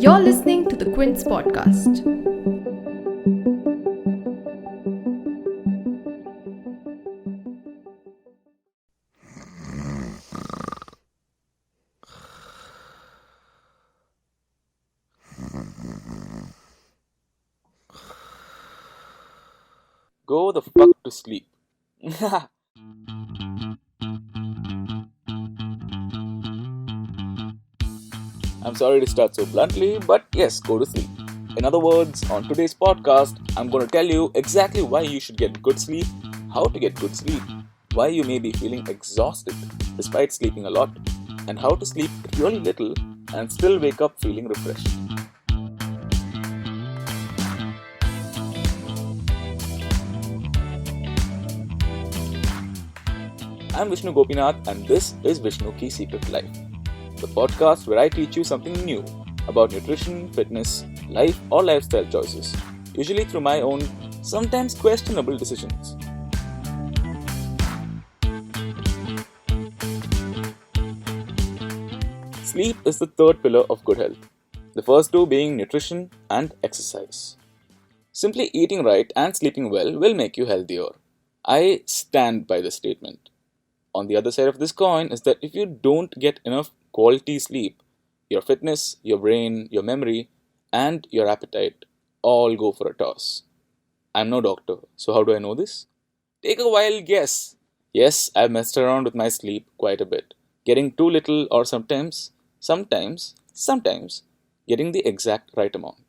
You're listening to the Quint's podcast. Go the fuck to sleep. I'm sorry to start so bluntly, but yes, go to sleep. In other words, on today's podcast, I'm going to tell you exactly why you should get good sleep, how to get good sleep, why you may be feeling exhausted despite sleeping a lot, and how to sleep really little and still wake up feeling refreshed. I'm Vishnu Gopinath, and this is Vishnu Ki Secret Life, the podcast where I teach you something new about nutrition, fitness, life, or lifestyle choices, usually through my own, sometimes questionable decisions. Sleep is the third pillar of good health, the first two being nutrition and exercise. Simply eating right and sleeping well will make you healthier. I stand by this statement. On the other side of this coin is that if you don't get enough quality sleep, your fitness, your brain, your memory, and your appetite all go for a toss. I'm no doctor, so how do I know this? Take a wild guess. Yes, I've messed around with my sleep quite a bit, getting too little or sometimes, getting the exact right amount.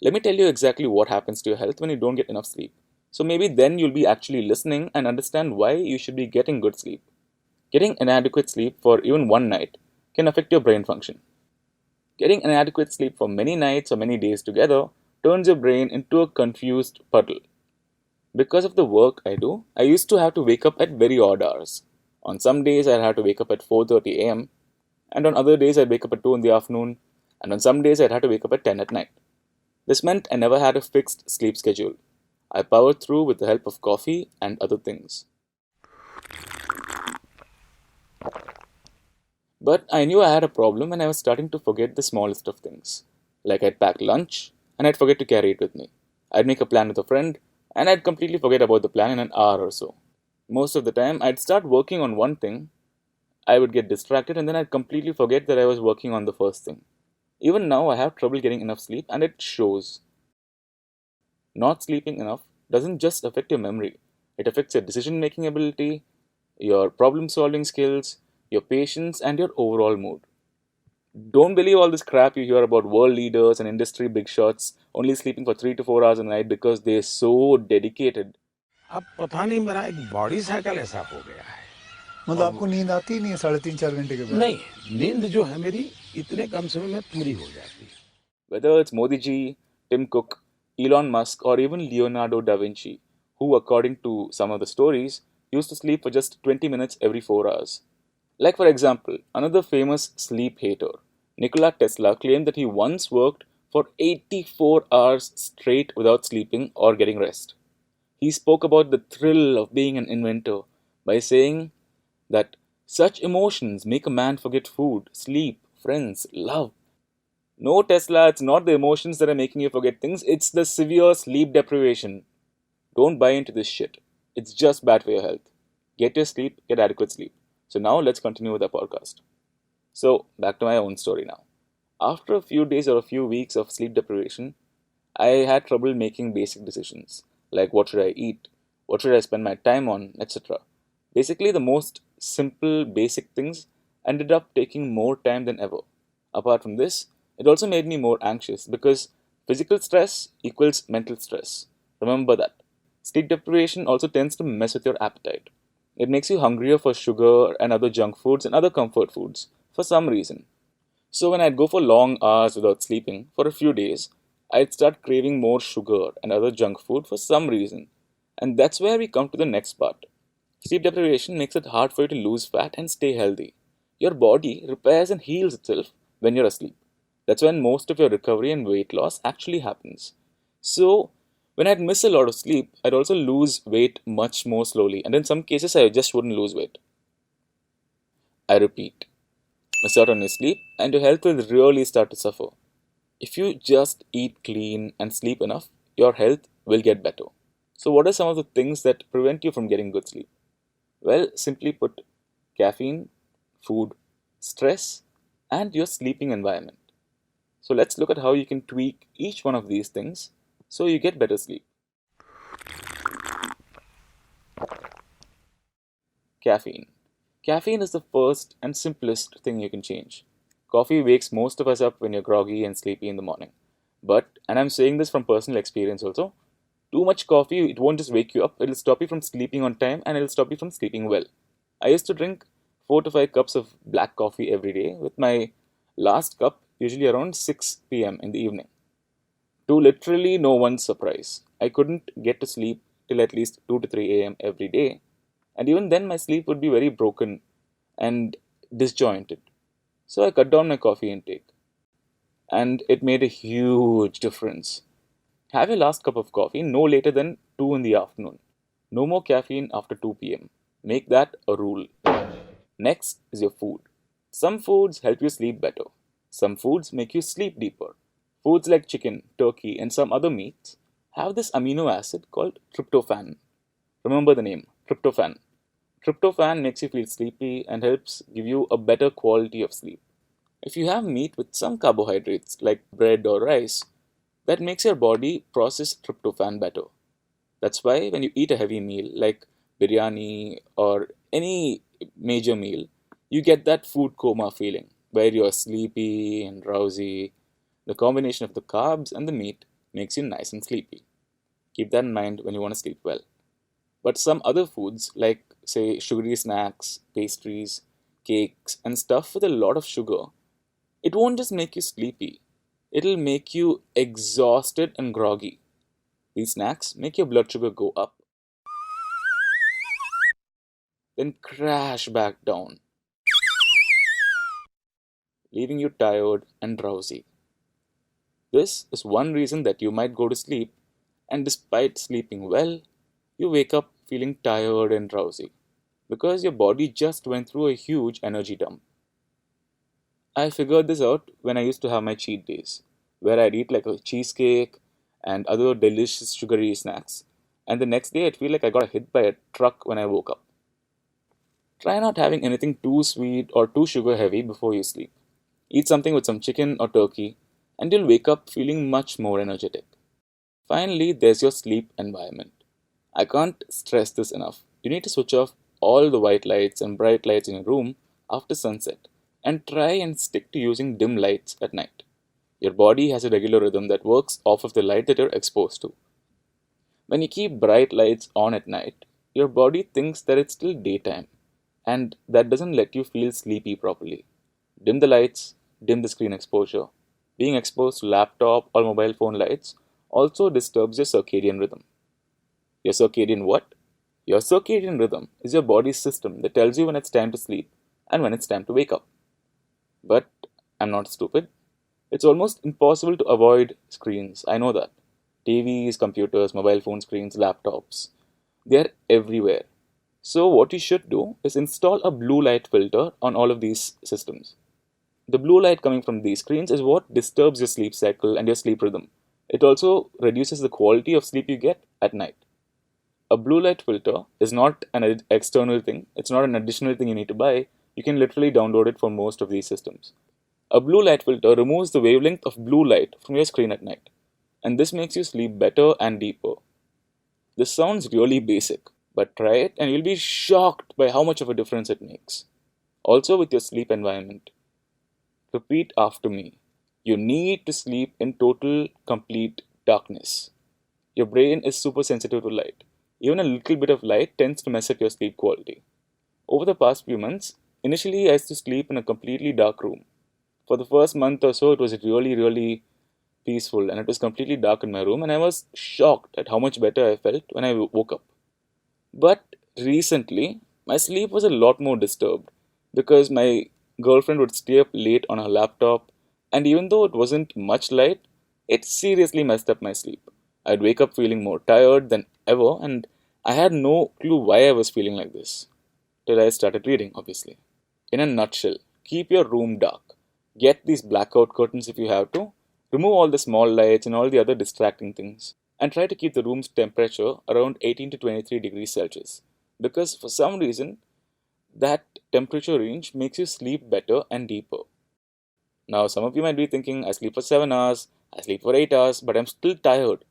Let me tell you exactly what happens to your health when you don't get enough sleep. So maybe then you'll be actually listening and understand why you should be getting good sleep. Getting inadequate sleep for even one night can affect your brain function. Getting inadequate sleep for many nights or many days together turns your brain into a confused puddle. Because of the work I do, I used to have to wake up at very odd hours. On some days I'd have to wake up at 4:30 a.m. and on other days I'd wake up at 2 in the afternoon and on some days I'd have to wake up at 10 at night. This meant I never had a fixed sleep schedule. I powered through with the help of coffee and other things. But I knew I had a problem and I was starting to forget the smallest of things. Like I'd pack lunch and I'd forget to carry it with me. I'd make a plan with a friend and I'd completely forget about the plan in an hour or so. Most of the time, I'd start working on one thing, I would get distracted and then I'd completely forget that I was working on the first thing. Even now, I have trouble getting enough sleep and it shows. Not sleeping enough doesn't just affect your memory, it affects your decision making ability, your problem solving skills, your patience, and your overall mood. Don't believe all this crap you hear about world leaders and industry big shots only sleeping for 3 to 4 hours a night because they're so dedicated. अब पता नहीं मेरा एक body cycle ऐसा हो गया है। मतलब आपको नींद आती नहीं है 3.5-4 घंटे के बाद? नहीं, नींद जो है मेरी इतने कम समय में पूरी हो जाती है। Whether it's Modi ji, Tim Cook, Elon Musk, or even Leonardo da Vinci, who, according to some of the stories, used to sleep for just 20 minutes every 4 hours. Like, for example, another famous sleep hater, Nikola Tesla, claimed that he once worked for 84 hours straight without sleeping or getting rest. He spoke about the thrill of being an inventor by saying that such emotions make a man forget food, sleep, friends, love. No, Tesla, it's not the emotions that are making you forget things, it's the severe sleep deprivation. Don't buy into this shit. It's just bad for your health. Get your sleep, get adequate sleep. So now let's continue with our podcast. So, back to my own story now. After a few days or a few weeks of sleep deprivation, I had trouble making basic decisions like what should I eat, what should I spend my time on, etc. Basically, the most simple, basic things ended up taking more time than ever. Apart from this, it also made me more anxious because physical stress equals mental stress. Remember that. Sleep deprivation also tends to mess with your appetite. It makes you hungrier for sugar and other junk foods and other comfort foods for some reason. So when I'd go for long hours without sleeping for a few days, I'd start craving more sugar and other junk food for some reason. And that's where we come to the next part. Sleep deprivation makes it hard for you to lose fat and stay healthy. Your body repairs and heals itself when you're asleep. That's when most of your recovery and weight loss actually happens. So, when I'd miss a lot of sleep, I'd also lose weight much more slowly, and in some cases, I just wouldn't lose weight. I repeat, miss out on your sleep, and your health will really start to suffer. If you just eat clean and sleep enough, your health will get better. So, what are some of the things that prevent you from getting good sleep? Well, simply put, caffeine, food, stress, and your sleeping environment. So, let's look at how you can tweak each one of these things so you get better sleep. Caffeine. Caffeine is the first and simplest thing you can change. Coffee wakes most of us up when you're groggy and sleepy in the morning. But, and I'm saying this from personal experience also, too much coffee, it won't just wake you up, it'll stop you from sleeping on time and it'll stop you from sleeping well. I used to drink 4 to 5 cups of black coffee every day, with my last cup usually around 6 pm in the evening. To literally no one's surprise, I couldn't get to sleep till at least 2 to 3 am every day, and even then my sleep would be very broken and disjointed. So I cut down my coffee intake, and it made a huge difference. Have your last cup of coffee no later than 2 in the afternoon. No more caffeine after 2 pm. Make that a rule. Next is your food. Some foods help you sleep better. Some foods make you sleep deeper. Foods like chicken, turkey, and some other meats have this amino acid called tryptophan. Remember the name, tryptophan. Tryptophan makes you feel sleepy and helps give you a better quality of sleep. If you have meat with some carbohydrates like bread or rice, that makes your body process tryptophan better. That's why when you eat a heavy meal like biryani or any major meal, you get that food coma feeling where you're sleepy and drowsy. The combination of the carbs and the meat makes you nice and sleepy. Keep that in mind when you want to sleep well. But some other foods, like say sugary snacks, pastries, cakes, and stuff with a lot of sugar, it won't just make you sleepy, it'll make you exhausted and groggy. These snacks make your blood sugar go up, then crash back down, leaving you tired and drowsy. This is one reason that you might go to sleep, and despite sleeping well, you wake up feeling tired and drowsy because your body just went through a huge energy dump. I figured this out when I used to have my cheat days, where I'd eat like a cheesecake and other delicious sugary snacks, and the next day I'd feel like I got hit by a truck when I woke up. Try not having anything too sweet or too sugar heavy before you sleep. Eat something with some chicken or turkey, and you'll wake up feeling much more energetic. Finally, there's your sleep environment. I can't stress this enough. You need to switch off all the white lights and bright lights in your room after sunset, and try and stick to using dim lights at night. Your body has a regular rhythm that works off of the light that you're exposed to. When you keep bright lights on at night, your body thinks that it's still daytime, and that doesn't let you feel sleepy properly. Dim the lights, dim the screen exposure. Being exposed to laptop or mobile phone lights also disturbs your circadian rhythm. Your circadian what? Your circadian rhythm is your body's system that tells you when it's time to sleep and when it's time to wake up. But I'm not stupid. It's almost impossible to avoid screens. I know that. TVs, computers, mobile phone screens, laptops. They're everywhere. So, what you should do is install a blue light filter on all of these systems. The blue light coming from these screens is what disturbs your sleep cycle and your sleep rhythm. It also reduces the quality of sleep you get at night. A blue light filter is not an external thing, it's not an additional thing you need to buy. You can literally download it for most of these systems. A blue light filter removes the wavelength of blue light from your screen at night, and this makes you sleep better and deeper. This sounds really basic, but try it and you'll be shocked by how much of a difference it makes. Also, with your sleep environment, repeat after me. You need to sleep in total, complete darkness. Your brain is super sensitive to light. Even a little bit of light tends to mess up your sleep quality. Over the past few months, initially I used to sleep in a completely dark room. For the first month or so, it was really peaceful and it was completely dark in my room, and I was shocked at how much better I felt when I woke up. But recently, my sleep was a lot more disturbed because my girlfriend would stay up late on her laptop, and even though it wasn't much light, it seriously messed up my sleep. I'd wake up feeling more tired than ever, and I had no clue why I was feeling like this. Till I started reading, obviously. In a nutshell, keep your room dark. Get these blackout curtains if you have to. Remove all the small lights and all the other distracting things. And try to keep the room's temperature around 18 to 23 degrees Celsius. Because for some reason, that temperature range makes you sleep better and deeper. Now, some of you might be thinking, I sleep for 7 hours, I sleep for 8 hours, but I'm still tired.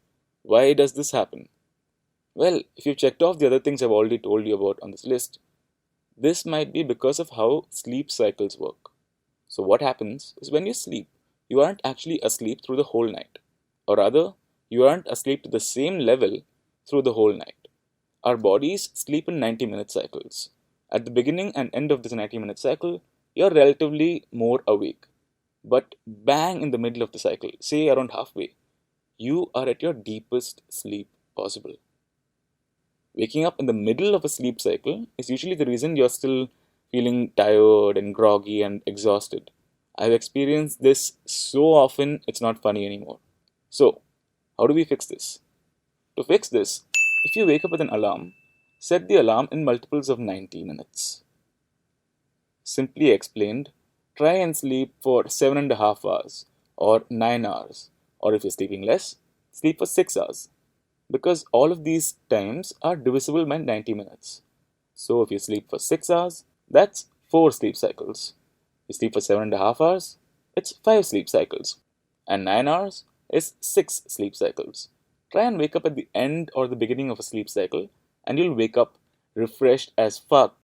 Why does this happen? Well, if you've checked off the other things I've already told you about on this list, this might be because of how sleep cycles work. So what happens is when you sleep, you aren't actually asleep through the whole night. Or rather, you aren't asleep to the same level through the whole night. Our bodies sleep in 90-minute cycles. At the beginning and end of this 90-minute cycle, you're relatively more awake. But bang in the middle of the cycle, say around halfway, you are at your deepest sleep possible. Waking up in the middle of a sleep cycle is usually the reason you're still feeling tired and groggy and exhausted. I've experienced this so often, it's not funny anymore. So, how do we fix this? To fix this, if you wake up with an alarm, set the alarm in multiples of 90 minutes. Simply explained, try and sleep for 7.5 hours or 9 hours, or if you're sleeping less, sleep for 6 hours. Because all of these times are divisible by 90 minutes. So if you sleep for 6 hours, that's 4 sleep cycles. You sleep for 7.5 hours, it's 5 sleep cycles. And 9 hours is 6 sleep cycles. Try and wake up at the end or the beginning of a sleep cycle, and you'll wake up refreshed as fuck.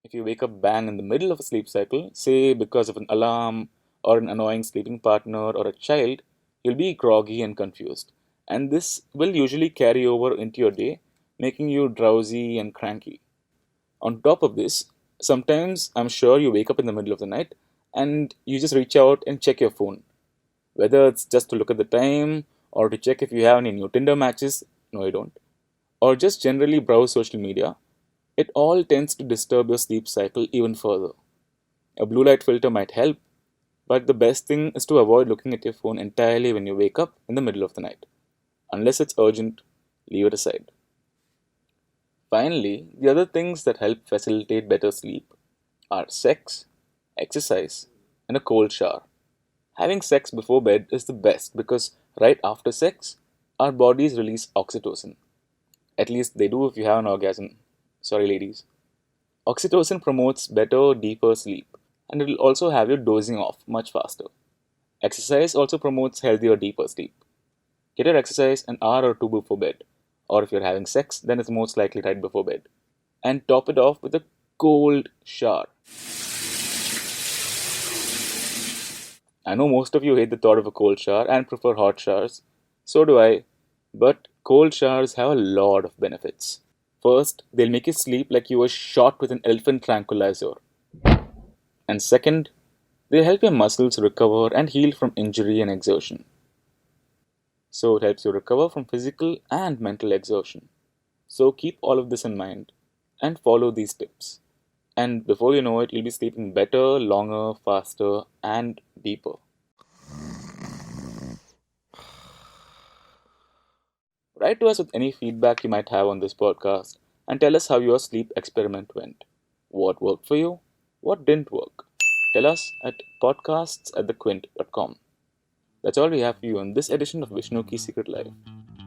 If you wake up bang in the middle of a sleep cycle, say because of an alarm or an annoying sleeping partner or a child, you'll be groggy and confused. And this will usually carry over into your day, making you drowsy and cranky. On top of this, sometimes I'm sure you wake up in the middle of the night and you just reach out and check your phone. Whether it's just to look at the time or to check if you have any new Tinder matches, no you don't, or just generally browse social media, it all tends to disturb your sleep cycle even further. A blue light filter might help, but the best thing is to avoid looking at your phone entirely when you wake up in the middle of the night. Unless it's urgent, leave it aside. Finally, the other things that help facilitate better sleep are sex, exercise, and a cold shower. Having sex before bed is the best because right after sex, our bodies release oxytocin. At least they do if you have an orgasm. Sorry, ladies. Oxytocin promotes better, deeper sleep, and it will also have you dozing off much faster. Exercise also promotes healthier, deeper sleep. Get your exercise an hour or two before bed, or if you're having sex, then it's most likely right before bed. And top it off with a cold shower. I know most of you hate the thought of a cold shower and prefer hot showers. So do I. But cold showers have a lot of benefits. First, they'll make you sleep like you were shot with an elephant tranquilizer. And second, they help your muscles recover and heal from injury and exertion. So it helps you recover from physical and mental exertion. So keep all of this in mind and follow these tips. And before you know it, you'll be sleeping better, longer, faster, and deeper. Write to us with any feedback you might have on this podcast and tell us how your sleep experiment went. What worked for you? What didn't work? Tell us at podcasts@thequint.com. That's all we have for you on this edition of Vishnu Ki Secret Life.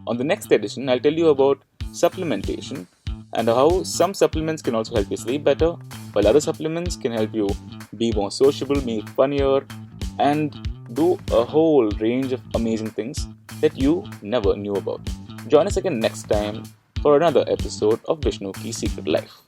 On the next edition, I'll tell you about supplementation and how some supplements can also help you sleep better, while other supplements can help you be more sociable, be funnier, and do a whole range of amazing things that you never knew about. Join us again next time for another episode of Vishnu Ki Secret Life.